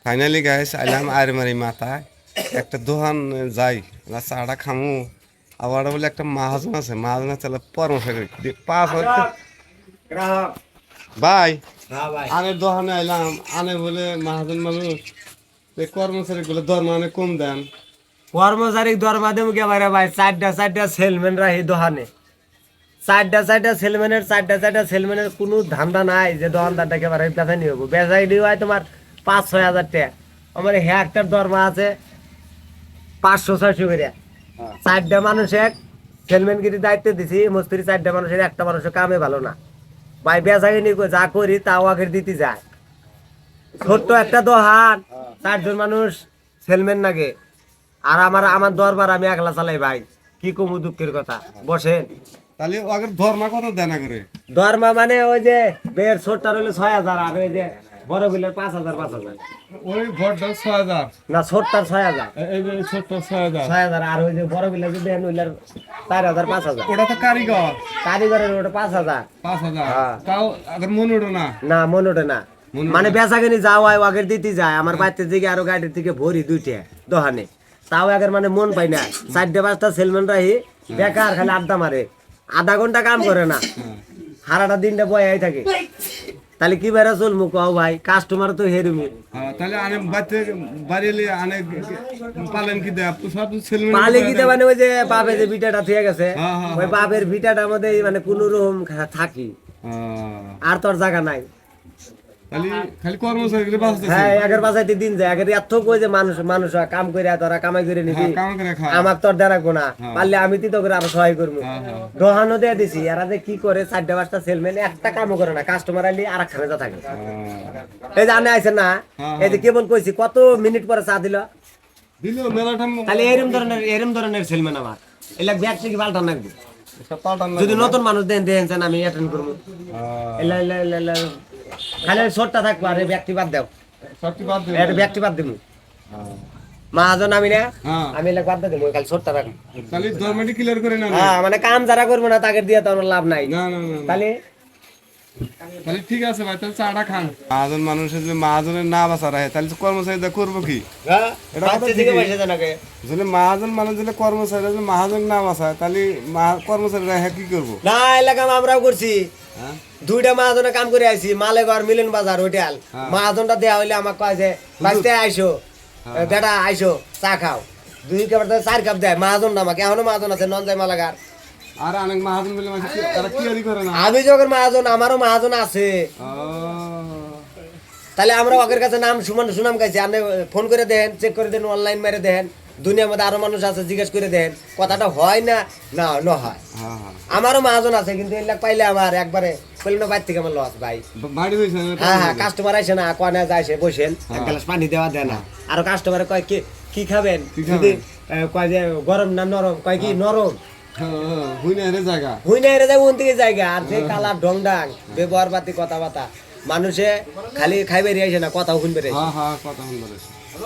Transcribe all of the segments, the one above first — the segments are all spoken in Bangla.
ফাইনালি গাইস আইলাম আরমারি মাথায় একটা দোকান যাই না চাটা খামু আবার বলে একটা মাহাজন আছে মাহাজনের চালে পরামর্শ করি 5 হাজার গ্রাহক ভাই হ্যাঁ ভাই আনের দোকানে আইলাম আনে বলে মাহাজন মানুষ কর্মচারী গুলো দরমা অনেক কম দেন কর্মচারী দরমা দেবো কে ভাই চারটা সেলম্যান রাহি দোকানে চারটা সেলম্যানের কোনো ধান্দা নাই যে দোকানদারটাকে এবারে বেচা নিয়ে হবো বেচাই নিয়ে হয় তোমার 5-6 হাজার টাকা আমার একটার দরমা আছে 500-600 করে চারটা মানুষ এক সেলম্যানগিরি দায়িত্ব দিছি মস্তিরি চারটা মানুষের একটা মানুষের কামে ভালো না ভাই বেচাকে নিয়ে যা করি তাও আগের দিতে যায় ছোট্ট একটা দোকান 4 জন মানুষ সেলম্যান নাগে আর আমার দরবার আমি একলা চালাই ভাই কি কমু দুঃখের কথা বসেন তাহলে আগের ধর্মা কত দেনা করে দরমা মানে ওই যে বের ছোটটা রইলে 6,000 আর ওই যে বড় গুলোর 5,000 ওই ভোটটা 6,000 না ছোটটার 6,000 এই যে ছোট 6,000 6,000 আর ওই যে বড় গুলো যে দেন ওইলার 4,000 5,000 ওটা তো কারিগর কারিগরের ওটা 5,000 5,000 হ্যাঁ। তাও আগের মনে ওঠে না না মন ওঠে না মানে বেচাকেনি যাওয়া আগের দিতে যায় আমার বাড়িতে দিকে আরো গাড়ির থেকে ভরি দুইটা দোকানে তাও আগের মানে মন পাই না 4-5টা সেলম্যান রাহি বেকার খালি আড্ডা মারে আধা ঘন্টা কাম করে না সারাটা দিনটা বয়াই থাকে তাহলে কি বেড়া চলবো কও ভাই কাস্টমার তো হেরুমি তাহলে আনে বাড়িতে বাড়িলে আনে পালেন কি দেয় সব ছেলে পালে কি দে মানে ওই যে বাপে যে বিটাটা থেকে গেছে হ্যাঁ, হ্যাঁ, ওই বাপের বিটাটার মধ্যে মানে কোনো রকম থাকি আর তোর জায়গা নাই খালি খালি কর্মচারী বাঁচতেছে হ্যাঁ আগের বাজাইতে দিন যায় আগের এত কই যে মানুষ কাম করে তোরা কামাই করে নিবি কাম করে খা আমার তোর দেনা গোনা পারলে আমি তো করে আরো সহায় করবো দোহানো দিয়ে দিছি এরা যে কি করে 4-5টা সেলম্যান একটা কামও করে না কাস্টমার আইলি আর একখানে যা থাকে এই যে আনে আইছেন না এই যে কেবল কইছি কত মিনিট পরে চা দিল দিল মেলাটা তাহলে এরম ধরনের সেলম্যান আমার এলাক ব্যক্তি কি পাল্টা নাকবো সব পাল্টান যদি নতুন মানুষ দেন আমি অ্যাটেন্ড করবো এলা এলা এলা এলা খালি ছোটটা থাকবো আর ব্যক্তি বাদ দাও সবটি বাদ দিল এটা ব্যক্তি বাদ দিবো মাহাজন আমি না হ্যাঁ আমি এলাক বাদ দেবো খালি ছোটটা রাখবো তাহলে ধর্মটি ক্লিয়ার করে না হ্যাঁ মানে কাম যারা করবো না তাকে দিয়ে তো আমার লাভ নাই না না না তাহলে তাহলে ঠিক আছে ভাই তাহলে চাটা খান মহাজন মানুষের যদি মহাজনের না বাঁচা রাখে তাহলে তো কর্মচারীরা করবো কি এটা কথা ঠিকই। যদি মহাজন মানুষ যদি কর্মচারীরা যদি মহাজন না বাঁচায় তাহলে কর্মচারীরা হ্যাঁ কি করবো না এলাকা আমরাও করছি হ্যাঁ 2টা মাহাজনে কাম করে আইছি মালেগর মিলন বাজার হোটেল মাহাজনটা দেয়া হইলে আমাকে কয় যে বাঁচতে আইসো বেটা আইসো চা খাও 2 কাপ 4 কাপ দেয় মাহাজন না আমাকে এখনো মাহাজন আছে নন যায় মালাগার আর অনেক মহাজন বলে মানুষ তারা কি করে না আমি যখন মাহাজন আমারও মাহাজন আছে ও, তাহলে আমরা ওদের কাছে নাম সুনাম গাইছি আপনি ফোন করে দেন চেক করে দেন অনলাইন মেরে দেন দুনিয়ার মধ্যে আরো মানুষ আছে জিজ্ঞেস করে দেন কথাটা হয় না না হয় হ্যাঁ হ্যাঁ আমারও মাহাজন আছে কিন্তু এলাক পাইলে আমার একবারে বললাম না বাইর থেকে আমার লস ভাই বাড়ি হয়েছে হ্যাঁ কাস্টমার আইসে না কয় না যাইছে বসেন এক গ্লাস পানি দেওয়া দেয় না আর কাস্টমারে কয় কি খাবেন যদি কয় যে গরম না নরম কয় কি নরম হুই না রে জায়গা হুই না এরে যাবো থেকে জায়গা আর যে কালার ঢংডাং ব্যবহার পাতি কথাবার্তা মানুষে খালি খাইবে আইসে না কথাও শুনবে রে হ্যাঁ হ্যাঁ কথা শুনতে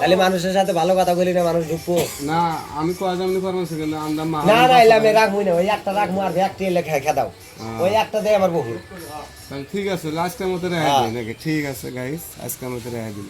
খালি মানুষের সাথে ভালো কথা বলি না মানুষ ঢুকবো না আমি কয় জামনি কর্মচারী কিন্তু আমরা না না এলে আমি রাখবো না ওই একটা রাখবো আর একটি এলে খেদাও ওই একটা দেয় আমার বহু তাহলে ঠিক আছে লাস্টের মতো রেহাই দিই নাকি ঠিক আছে গাইস আজকের মতো রেহাই দিন